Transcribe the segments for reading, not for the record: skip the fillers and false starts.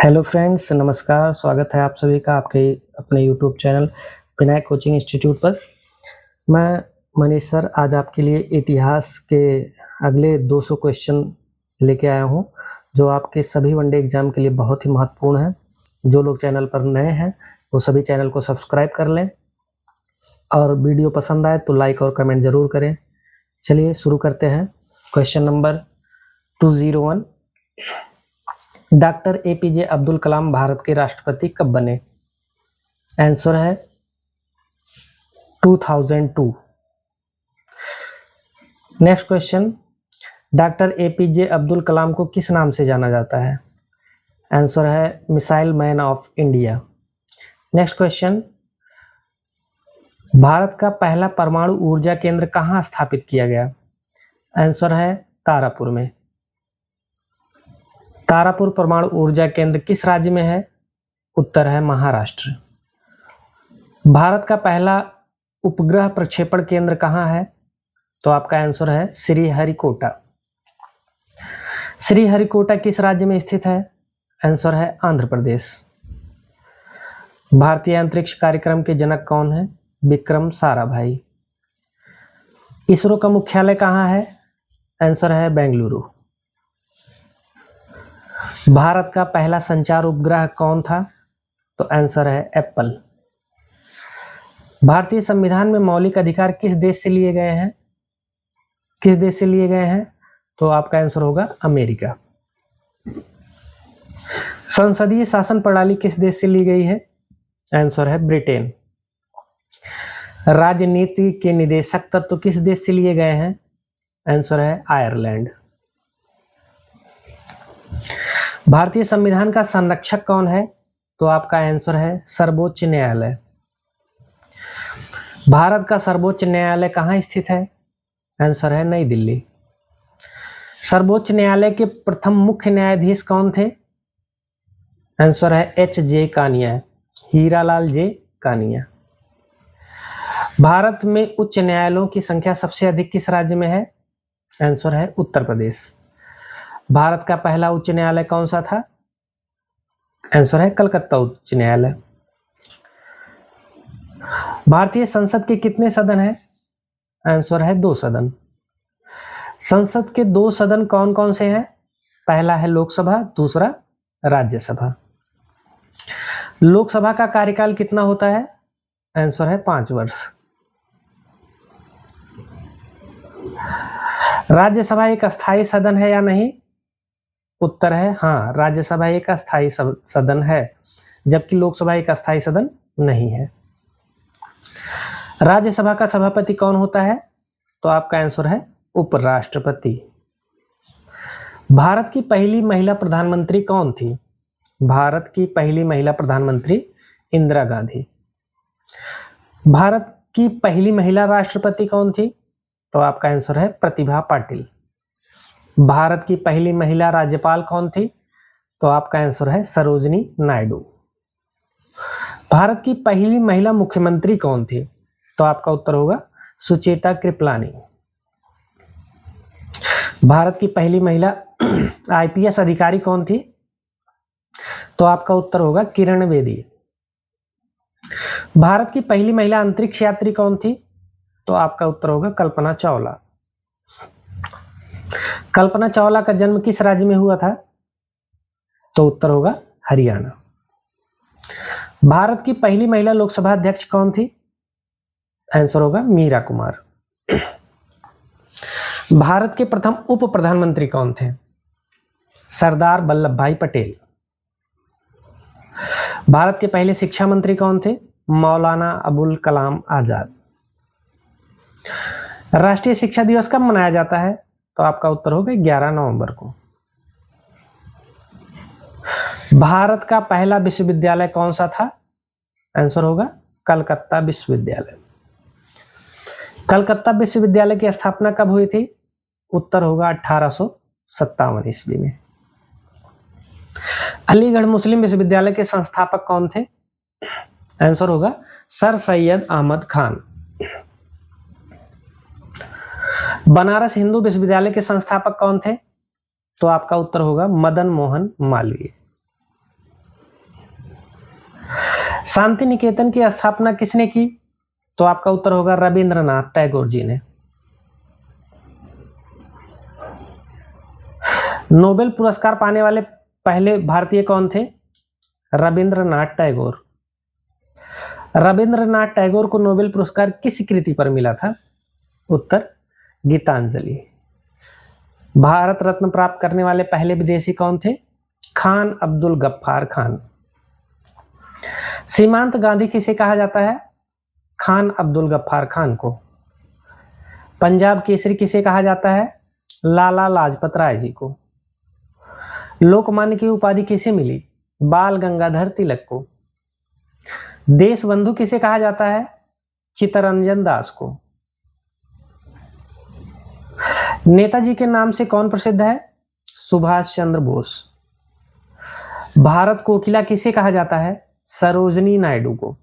Hello friends, नमस्कार। स्वागत है आप सभी का आपके अपने YouTube channel Vinayak coaching institute पर। मैं मनीष सर आज आपके लिए इतिहास के अगले 200 क्वेश्चन लेके आया हूं, जो आपके सभी वनडे एग्जाम के लिए बहुत ही महत्वपूर्ण है। जो लोग चैनल पर नए हैं वो सभी चैनल को सब्सक्राइब कर लें और वीडियो पसंद आए तो लाइक और कमेंट ज़रूर करें। चलिए शुरू करते हैं। Question number 201, doctor APJ Abdul Kalam Bharat के राष्ट्रपति कब बने? आंसर है 2002। Next question, doctor APJ Abdul Kalam को किस नाम से जाना जाता है? आंसर है missile man of India. Next question, Bharat का पहला परमाणु ऊर्जा केंद्र कहाँ स्थापित किया गया? आंसर है तारापुर में। तारापुर परमाणु ऊर्जा केंद्र किस राज्य में है? उत्तर है महाराष्ट्र। भारत का पहला उपग्रह प्रक्षेपण केंद्र कहाँ है? तो आपका आंसर है श्रीहरिकोटा। श्रीहरिकोटा किस राज्य में स्थित है? आंसर है आंध्र प्रदेश। भारतीय अंतरिक्ष कार्यक्रम के जनक कौन है? विक्रम साराभाई। इसरो का मुख्यालय कहाँ है? आंसर है बेंगलुरु। भारत का पहला संचार उपग्रह कौन था? तो आंसर है एप्पल। भारतीय संविधान में मौलिक अधिकार किस देश से लिए गए हैं? किस देश से लिए गए हैं? तो आपका आंसर होगा अमेरिका। संसदीय शासन प्रणाली किस देश से ली गई है? आंसर है ब्रिटेन। राजनीति के निदेशक तत्व किस देश से लिए गए हैं? आंसर है आयरलैंड। भारतीय संविधान का संरक्षक कौन है? तो आपका आंसर है सर्वोच्च न्यायालय। भारत का सर्वोच्च न्यायालय कहाँ स्थित है? आंसर है नई दिल्ली। सर्वोच्च न्यायालय के प्रथम मुख्य न्यायाधीश कौन थे? आंसर है एच.जे. कानिया, हीरालाल जे कानिया। भारत में उच्च न्यायालयों की संख्या सबसे अधिक किस राज्य में है? आंसर है उत्तर प्रदेश। भारत का पहला उच्च न्यायालय कौन सा था? आंसर है कलकत्ता उच्च न्यायालय। भारतीय संसद के कितने सदन हैं? आंसर है 2 सदन। संसद के 2 सदन कौन कौन से हैं? पहला है लोकसभा, दूसरा राज्यसभा। लोकसभा का कार्यकाल कितना होता है? आंसर है 5 वर्ष। राज्यसभा एक अस्थायी सदन है या नहीं? उत्तर है हाँ, राज्यसभा एक अस्थायी सदन है, जबकि लोकसभा एक अस्थायी सदन नहीं है। राज्यसभा का सभापति कौन होता है? तो आपका आंसर है उपराष्ट्रपति। भारत की पहली महिला प्रधानमंत्री कौन थी? भारत की पहली महिला प्रधानमंत्री इंदिरा गांधी। भारत की पहली महिला राष्ट्रपति कौन थी? तो आपका आंसर है प्रतिभा पाटिल। भारत की पहली महिला राज्यपाल कौन थी? तो आपका आंसर है सरोजिनी नायडू। भारत की पहली महिला मुख्यमंत्री कौन थी? तो आपका उत्तर होगा सुचेता कृपलानी। भारत की पहली महिला आईपीएस अधिकारी कौन थी? तो आपका उत्तर होगा किरण बेदी। भारत की पहली महिला अंतरिक्ष यात्री कौन थी? तो आपका उत्तर होगा कल्पना चावला। कल्पना चावला का जन्म किस राज्य में हुआ था? तो उत्तर होगा हरियाणा। भारत की पहली महिला लोकसभा अध्यक्ष कौन थी? आंसर होगा मीरा कुमार। भारत के प्रथम उप प्रधानमंत्री कौन थे? सरदार वल्लभ भाई पटेल। भारत के पहले शिक्षा मंत्री कौन थे? मौलाना अबुल कलाम आजाद। राष्ट्रीय शिक्षा दिवस कब मनाया जाता है? तो आपका उत्तर होगा 11 नवंबर को। भारत का पहला विश्वविद्यालय कौन सा था? आंसर होगा कलकत्ता विश्वविद्यालय। कलकत्ता विश्वविद्यालय की स्थापना कब हुई थी? उत्तर होगा 1857 ईस्वी में। अलीगढ़ मुस्लिम विश्वविद्यालय के संस्थापक कौन थे? आंसर होगा सर सैयद अहमद खान। बनारस हिंदू विश्वविद्यालय के संस्थापक कौन थे? तो आपका उत्तर होगा मदन मोहन मालवीय। शांति निकेतन की स्थापना किसने की? तो आपका उत्तर होगा रविंद्रनाथ टैगोर जी ने। नोबेल पुरस्कार पाने वाले पहले भारतीय कौन थे? रविंद्रनाथ टैगोर। रविंद्रनाथ टैगोर को नोबेल पुरस्कार किस कृति पर मिला था? उत्तर गीतांजलि। भारत रत्न प्राप्त करने वाले पहले विदेशी कौन थे? खान अब्दुल गफ्फार खान। सीमांत गांधी किसे कहा जाता है? खान अब्दुल गफ्फार खान को। पंजाब केसरी किसे कहा जाता है? लाला लाजपत राय जी को। लोकमान्य की उपाधि किसे मिली? बाल गंगाधर तिलक को। देश बंधु किसे कहा जाता है? चित्तरंजन दास को। नेताजी के नाम से कौन प्रसिद्ध है? सुभाष चंद्र बोस। भारत कोकिला किसे कहा जाता है? सरोजनी नायडू को।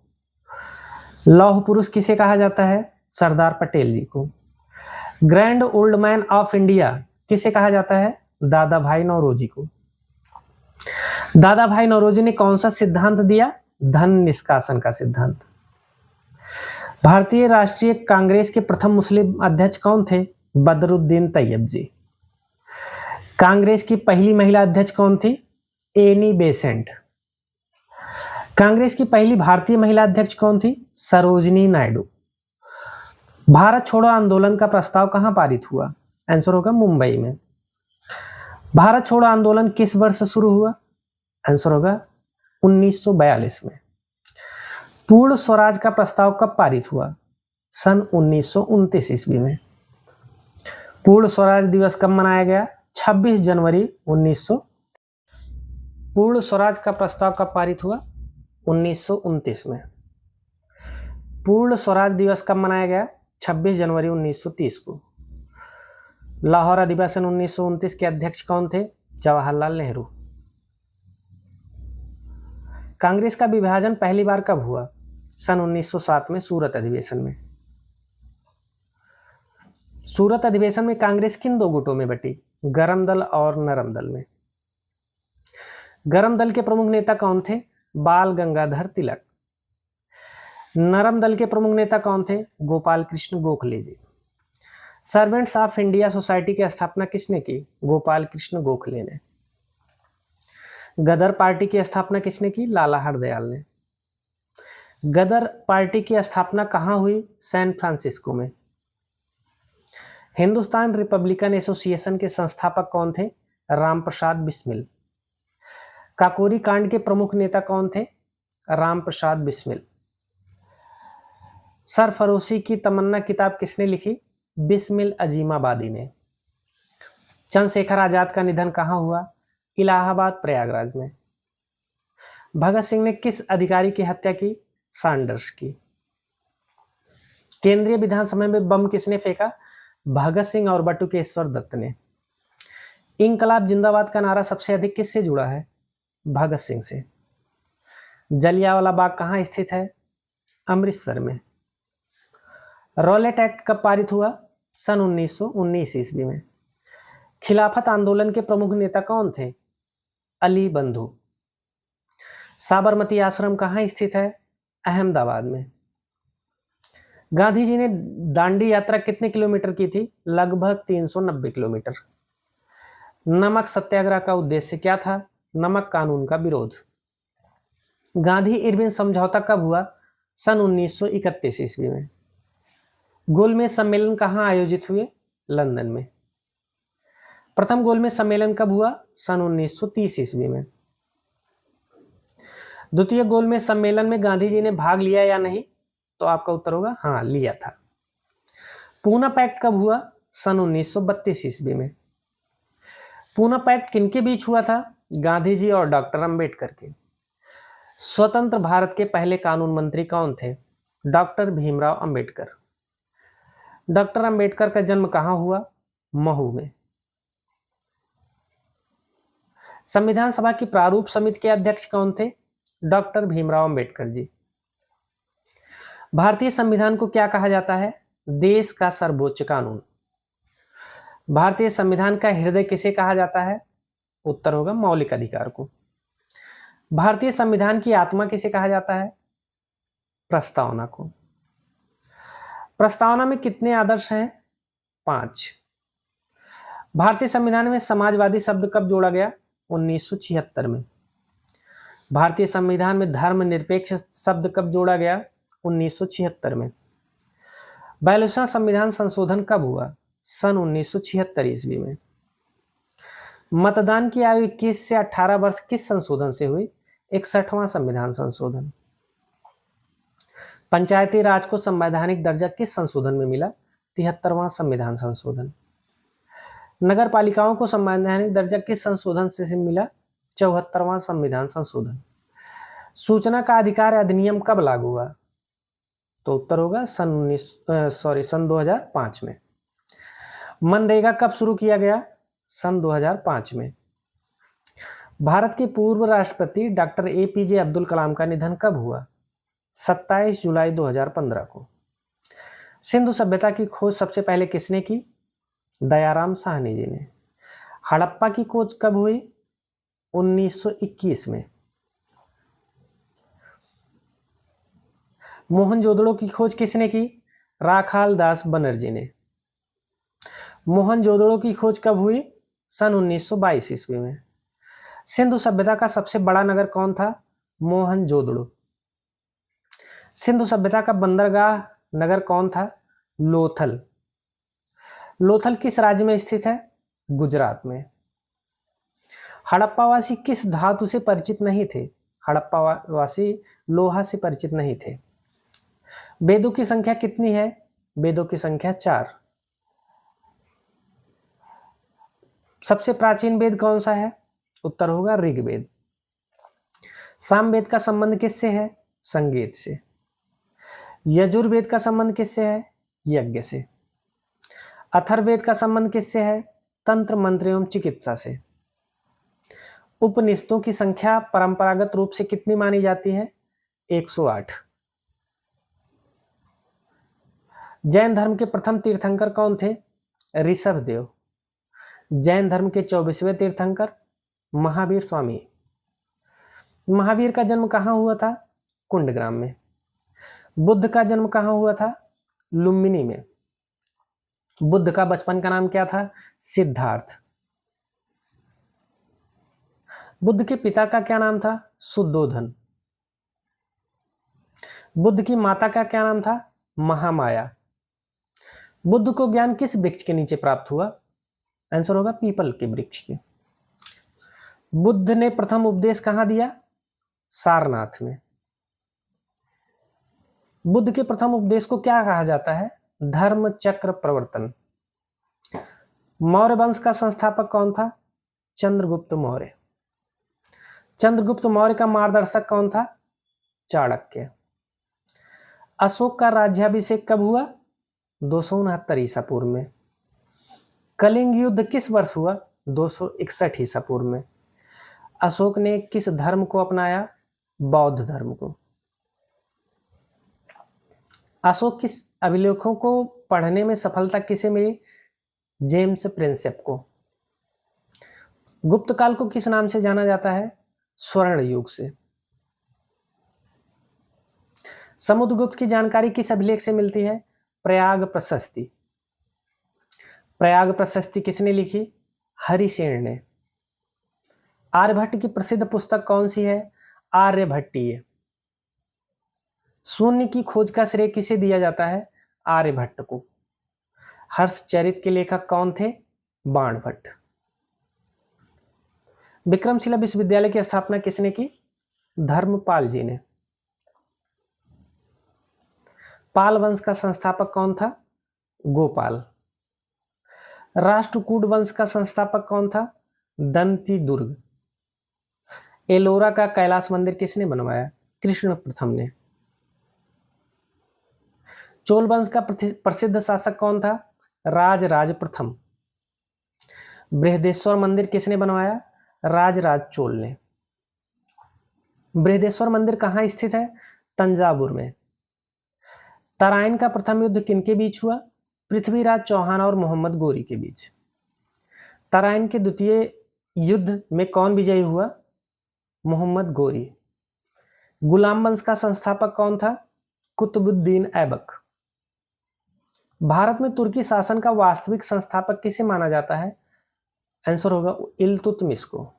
लौह पुरुष किसे कहा जाता है? सरदार पटेल जी को। Grand old man of India किसे कहा जाता है? दादा भाई नौरोजी को। दादा भाई नौरोजी ने कौन सा सिद्धांत दिया? धन निष्कासन का सिद्धांत। भारतीय राष्ट्रीय कांग्रेस के प्रथम मुस्लिम अध्यक्ष कौन थे? बदरुद्दीन तैयब जी। कांग्रेस की पहली महिला अध्यक्ष कौन थी? Annie Besant. कांग्रेस की पहली भारतीय महिला अध्यक्ष कौन थी? सरोजनी नायडू। भारत छोड़ो आंदोलन का प्रस्ताव कहां पारित हुआ? आंसर होगा मुंबई में। भारत छोड़ो आंदोलन किस वर्ष शुरू हुआ? आंसर होगा 1942 में। पूर्ण स्वराज का प्रस्ताव कब पारित हुआ? सन 1929 ईस्वी में। पूर्ण स्वराज दिवस कब मनाया गया? 26 जनवरी 1900। पूर्ण स्वराज का प्रस्ताव कब पारित हुआ? 1929 में। पूर्ण स्वराज दिवस कब मनाया गया? 26 जनवरी 1930 को। लाहौर अधिवेशन 1929 के अध्यक्ष कौन थे? जवाहरलाल नेहरू। कांग्रेस का विभाजन पहली बार कब हुआ? सन 1907 में सूरत अधिवेशन में। सूरत अधिवेशन में कांग्रेस किन दो गुटों में बटी? गरम दल और नरम दल में। गरम दल के प्रमुख नेता कौन थे? बाल गंगाधर तिलक। नरम दल के प्रमुख नेता कौन थे? गोपाल कृष्ण गोखले जी। सर्वेंट्स ऑफ इंडिया सोसाइटी की स्थापना किसने की? गोपाल कृष्ण गोखले ने। गदर पार्टी की स्थापना किसने की? लाला हरदयाल ने। गदर पार्टी की स्थापना कहां हुई? सैन फ्रांसिस्को में। हिंदुस्तान रिपब्लिकन एसोसिएशन के संस्थापक कौन थे? रामप्रसाद बिस्मिल। काकोरी कांड के प्रमुख नेता कौन थे? रामप्रसाद बिस्मिल। सरफरोशी की तमन्ना किताब किसने लिखी? बिस्मिल अजीमाबादी ने। चंद्रशेखर आजाद का निधन कहां हुआ? इलाहाबाद प्रयागराज में। भगत सिंह ने किस अधिकारी की हत्या की? सैंडर्स की। केंद्रीय विधानसभा में बम किसने फेंका? भगत सिंह और बटुकेश्वर दत्त ने। इंकलाब जिंदाबाद का नारा सबसे अधिक किससे जुड़ा है? भगत सिंह से। जलियांवाला बाग कहां स्थित है? अमृतसर में। रॉलेट एक्ट कब पारित हुआ? सन 1919 ईस्वी में। खिलाफत आंदोलन के प्रमुख नेता कौन थे? अली बंधु। साबरमती आश्रम कहां स्थित है? अहमदाबाद में। गांधी जी ने दांडी यात्रा कितने किलोमीटर की थी? लगभग 390 किलोमीटर। नमक सत्याग्रह का उद्देश्य क्या था? नमक कानून का विरोध। गांधी इरविन समझौता कब हुआ? सन 1931 ईस्वी में। गोलमेज सम्मेलन कहां आयोजित हुए? लंदन में। प्रथम गोलमेज सम्मेलन कब हुआ? सन 1930 ईस्वी में। द्वितीय गोलमेज सम्मेलन में गांधी जी ने भाग लिया या नहीं? तो आपका उत्तर होगा हाँ, लिया था। पूना पैक्ट कब हुआ? सन 1932 ईस्वी में। पूना पैक्ट किनके बीच हुआ था? गांधी जी और डॉक्टर अंबेडकर के। स्वतंत्र भारत के पहले कानून मंत्री कौन थे? डॉक्टर भीमराव अंबेडकर। डॉक्टर अंबेडकर का जन्म कहां हुआ? महू में। संविधान सभा की प्रारूप समिति के अध्यक्ष कौन थे? डॉक्टर भीमराव अंबेडकर जी। भारतीय संविधान को क्या कहा जाता है? देश का सर्वोच्च कानून। भारतीय संविधान का हृदय किसे कहा जाता है? उत्तर होगा मौलिक अधिकार को। भारतीय संविधान की आत्मा किसे कहा जाता है? प्रस्तावना को। प्रस्तावना में कितने आदर्श हैं? 5। भारतीय संविधान में समाजवादी शब्द कब जोड़ा गया? 1976 में। भारतीय संविधान में धर्मनिरपेक्ष शब्द कब जोड़ा गया? 1976 में। 42वां संविधान संशोधन कब हुआ? सन 1976 ईस्वी में। मतदान की आयु 21 से 18 वर्ष किस संशोधन से हुई? 61वां संविधान संशोधन। पंचायती राज को संवैधानिक दर्जा किस संशोधन में मिला? 73वां संविधान संशोधन। नगर पालिकाओं को संवैधानिक दर्जा किस संशोधन से मिला? 74वां संविधान संशोधन। सूचना का अधिकार अधिनियम कब लागू हुआ? तो उत्तर होगा सन 2005 में। मनरेगा कब शुरू किया गया? सन 2005 में। भारत के पूर्व राष्ट्रपति डॉक्टर APJ अब्दुल कलाम का निधन कब हुआ? 27 जुलाई 2015 को। सिंधु सभ्यता की खोज सबसे पहले किसने की? दयाराम साहनी जी ने। हड़प्पा की खोज कब हुई? 1921 में। मोहनजोदड़ो की खोज किसने की? राखाल दास बनर्जी ने। मोहनजोदड़ो की खोज कब हुई? सन 1922 ईस्वी में। सिंधु सभ्यता का सबसे बड़ा नगर कौन था? मोहनजोदड़ो। सिंधु सभ्यता का बंदरगाह नगर कौन था? लोथल। लोथल किस राज्य में स्थित है? गुजरात में। हड़प्पावासी किस धातु से परिचित नहीं थे? हड़प्पावासी लोहा से परिचित नहीं थे। वेदों की संख्या कितनी है? वेदों की संख्या 4। सबसे प्राचीन वेद कौन सा है? उत्तर होगा ऋग्वेद। सामवेद का संबंध किससे है? संगीत से। यजुर्वेद का संबंध किससे है? यज्ञ से। अथर्ववेद का संबंध किससे है? तंत्र मंत्र एवं चिकित्सा से। उपनिषदों की संख्या परंपरागत रूप से कितनी मानी जाती है? 108। जैन धर्म के प्रथम तीर्थंकर कौन थे? ऋषभदेव। जैन धर्म के 24वें तीर्थंकर महावीर स्वामी। महावीर का जन्म कहाँ हुआ था? कुंडग्राम में। बुद्ध का जन्म कहाँ हुआ था? लुम्बिनी में। बुद्ध का बचपन का नाम क्या था? सिद्धार्थ। बुद्ध के पिता का क्या नाम था? शुद्धोधन। बुद्ध की माता का क्या नाम था? महामाया। बुद्ध को ज्ञान किस वृक्ष के नीचे प्राप्त हुआ? आंसर होगा पीपल के वृक्ष के। बुद्ध ने प्रथम उपदेश कहां दिया? सारनाथ में। बुद्ध के प्रथम उपदेश को क्या कहा जाता है? धर्म चक्र प्रवर्तन। मौर्य वंश का संस्थापक कौन था? चंद्रगुप्त मौर्य। चंद्रगुप्त मौर्य का मार्गदर्शक कौन था? चाणक्य। अशोक का राज्याभिषेक कब हुआ? 269 ईसा पूर्व में। कलिंग युद्ध किस वर्ष हुआ? 261 ईसा पूर्व में। अशोक ने किस धर्म को अपनाया? बौद्ध धर्म को। अशोक किस अभिलेखों को पढ़ने में सफलता किसे मिली? जेम्स प्रिंसेप को। गुप्त काल को किस नाम से जाना जाता है? स्वर्ण युग से। समुद्रगुप्त की जानकारी किस अभिलेख से मिलती है? प्रयाग प्रशस्ति। प्रयाग प्रशस्ति किसने लिखी? हरिसेन ने। आर्यभट्ट की प्रसिद्ध पुस्तक कौन सी है? आर्यभट्टीय। शून्य की खोज का श्रेय किसे दिया जाता है? आर्यभट्ट को। हर्षचरित के लेखक कौन थे? बाणभट्ट। विक्रमशिला विश्वविद्यालय की स्थापना किसने की? धर्मपाल जी ने। पाल वंश का संस्थापक कौन था? गोपाल। राष्ट्रकूट वंश का संस्थापक कौन था? दंती दुर्ग। एलोरा का कैलाश मंदिर किसने बनवाया? कृष्ण प्रथम ने। चोल वंश का प्रसिद्ध शासक कौन था? राजराज प्रथम। बृहदेश्वर मंदिर किसने बनवाया? राजराज चोल ने। बृहदेश्वर मंदिर कहाँ स्थित है? तंजावुर में। तराइन का प्रथम युद्ध किनके बीच हुआ? पृथ्वीराज चौहान और मोहम्मद गोरी के बीच। तराइन के द्वितीय युद्ध में कौन विजयी हुआ? मोहम्मद गोरी। गुलाम वंश का संस्थापक कौन था? कुतुबुद्दीन ऐबक। भारत में तुर्की शासन का वास्तविक संस्थापक किसे माना जाता है? आंसर होगा इल्तुतमिश को।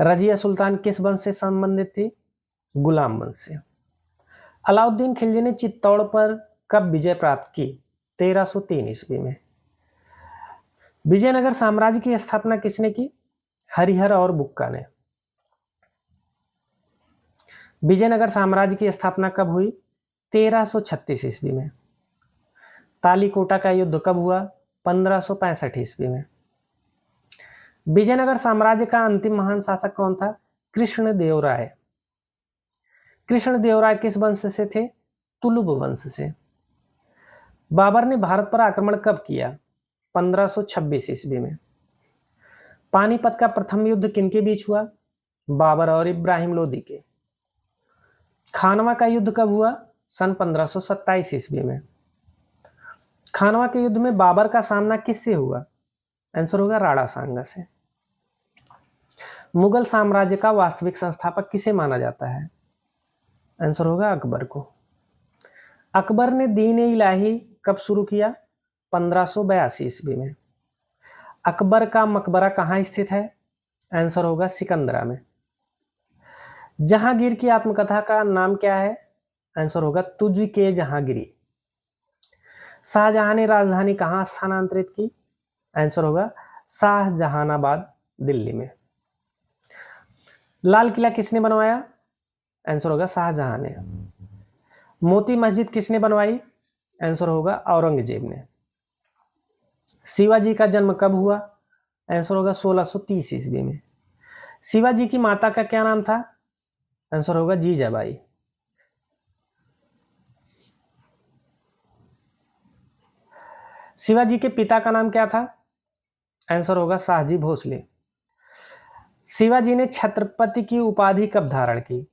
रजिया सुल्तान किस वंश से संबंधित थी? गुलाम वंश से। अलाउद्दीन खिलजी ने चित्तौड़ पर कब विजय प्राप्त की? 1303 ईस्वी में। विजयनगर साम्राज्य की स्थापना किसने की? हरिहर और बुक्का ने। विजयनगर साम्राज्य की स्थापना कब हुई? 1336 ईस्वी में। तालीकोटा का युद्ध कब हुआ? 1565 ईस्वी में। विजयनगर साम्राज्य का अंतिम महान शासक कौन था? कृष्णदेवराय। कृष्णदेवराय किस वंश से थे? तुलुब वंश से। बाबर ने भारत पर आक्रमण कब किया? 1526 ईस्वी में। पानीपत का प्रथम युद्ध किनके बीच हुआ? बाबर और इब्राहिम लोदी के। खानवा का युद्ध कब हुआ? सन 1527 ईस्वी में। खानवा के युद्ध में बाबर का सामना किससे हुआ? आंसर होगा राणा सांगा से। मुगल साम्राज्य का वास्तविक संस्थापक किसे माना जाता है? आंसर होगा अकबर को। अकबर ने दीन इलाही कब शुरू किया? 1582 ईस्वी में। अकबर का मकबरा कहाँ स्थित है? आंसर होगा सिकंदरा में। जहांगीर की आत्मकथा का नाम क्या है? आंसर होगा तुझ के जहांगीरी। शाहजहां ने राजधानी कहाँ स्थानांतरित की? आंसर होगा शाहजहानाबाद, दिल्ली में। लाल किला किसने बनवाया? आंसर होगा शाहजहां ने। मोती मस्जिद किसने बनवाई? आंसर होगा औरंगजेब ने। शिवाजी का जन्म कब हुआ? आंसर होगा 1630 ईस्वी में। शिवाजी की माता का क्या नाम था? आंसर होगा जीजाबाई। शिवाजी के पिता का नाम क्या था? आंसर होगा शाहजी भोसले। शिवाजी ने छत्रपति की उपाधि कब धारण की?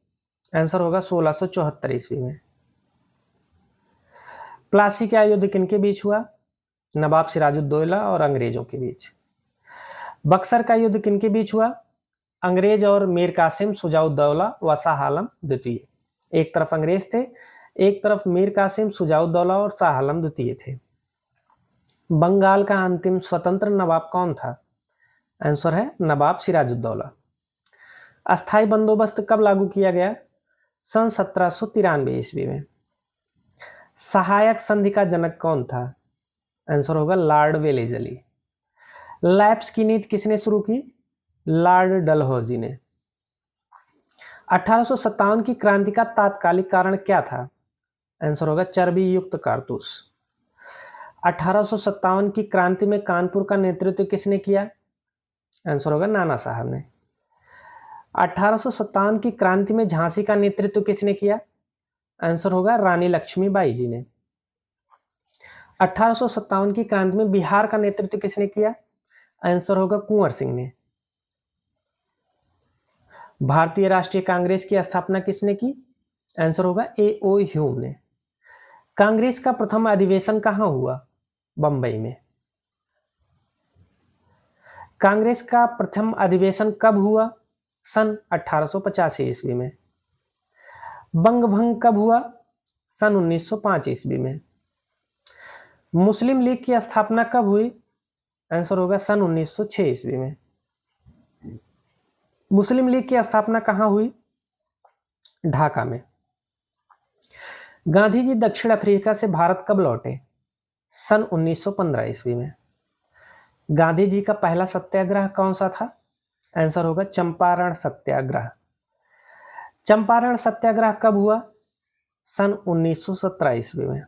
आंसर होगा 1674 ईस्वी में। प्लासी का युद्ध किनके बीच हुआ? नवाब सिराजुद्दौला और अंग्रेजों के बीच। बक्सर का युद्ध किनके बीच हुआ? अंग्रेज और मीर कासिम शुजाउद्दौला व शाह आलम द्वितीय। एक तरफ अंग्रेज थे, एक तरफ मीर कासिम शुजाउद्दौला और शाह आलम द्वितीय थे। बंगाल का अंतिम स्वतंत्र नवाब कौन था? आंसर है नवाब सिराजुद्दौला। अस्थाई बंदोबस्त कब लागू किया गया? सन 1793 ईस्वी में। सहायक संधि का जनक कौन था? आंसर होगा लॉर्ड वेलेजली। लैप्स की नीति किसने शुरू की? लॉर्ड डलहौजी ने। 1857 की क्रांति का तात्कालिक कारण क्या था? आंसर होगा चर्बी युक्त कारतूस। 1857 की क्रांति में कानपुर का नेतृत्व किसने किया? आंसर होगा नाना साहब ने। 1857 की क्रांति में झांसी का नेतृत्व किसने किया? आंसर होगा रानी लक्ष्मीबाई जी ने। 1857 की क्रांति में बिहार का नेतृत्व किसने किया? आंसर होगा कुंवर सिंह ने। भारतीय राष्ट्रीय कांग्रेस की स्थापना किसने की? आंसर होगा A.O. ह्यूम ने। कांग्रेस का प्रथम अधिवेशन कहां हुआ? बंबई में। कांग्रेस का प्रथम अधिवेशन कब हुआ? सन 1885 ईस्वी में। बंग भंग कब हुआ? सन 1905 ईस्वी में। मुस्लिम लीग की स्थापना कब हुई? आंसर होगा सन 1906 ईस्वी में। मुस्लिम लीग की स्थापना कहां हुई? ढाका में। गांधी जी दक्षिण अफ्रीका से भारत कब लौटे? सन 1915 ईस्वी में। गांधी जी का पहला सत्याग्रह कौन सा था? आंसर होगा चंपारण सत्याग्रह। चंपारण सत्याग्रह कब हुआ? सन 1917 ईस्वी में।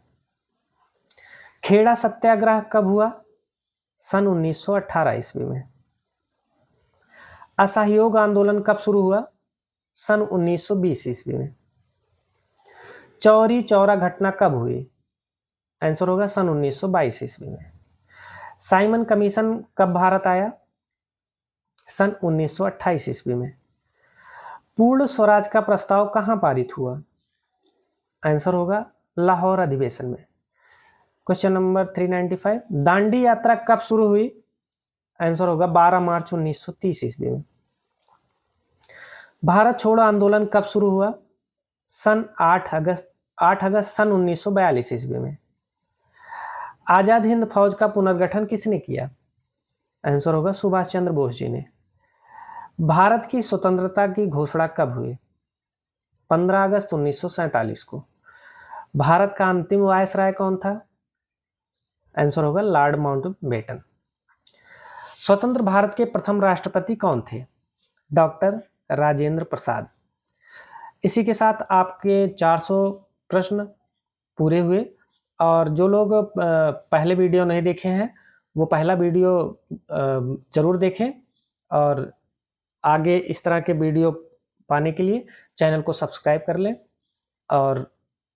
खेड़ा सत्याग्रह कब हुआ? सन 1918 ईस्वी में। असहयोग आंदोलन कब शुरू हुआ? सन 1920 ईस्वी में। चौरी चौरा घटना कब हुई? आंसर होगा सन 1922 ईस्वी में। साइमन कमीशन कब भारत आया? सन 1928 ईस्वी में। पूर्ण स्वराज का प्रस्ताव कहां पारित हुआ? आंसर होगा लाहौर अधिवेशन में। क्वेश्चन नंबर 395, दांडी यात्रा कब शुरू हुई? आंसर होगा 12 मार्च 1930 ईस्वी में। भारत छोड़ो आंदोलन कब शुरू हुआ? सन 8 अगस्त 8 अगस्त सन 1942 ईस्वी में। आजाद हिंद फौज का पुनर्गठन किसने किया? आंसर होगा सुभाष चंद्र बोस जी ने। भारत की स्वतंत्रता की घोषणा कब हुई? 15 अगस्त 1947 को। भारत का अंतिम वायसराय कौन था? आंसर होगा लॉर्ड माउंटबेटन। स्वतंत्र भारत के प्रथम राष्ट्रपति कौन थे? डॉक्टर राजेंद्र प्रसाद। इसी के साथ आपके 400 प्रश्न पूरे हुए। और जो लोग पहले वीडियो नहीं देखे हैं वो पहला वीडियो ज़रूर देखें, और आगे इस तरह के वीडियो पाने के लिए चैनल को सब्सक्राइब कर लें। और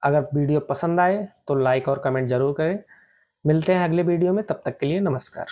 अगर वीडियो पसंद आए तो लाइक और कमेंट ज़रूर करें। मिलते हैं अगले वीडियो में, तब तक के लिए नमस्कार।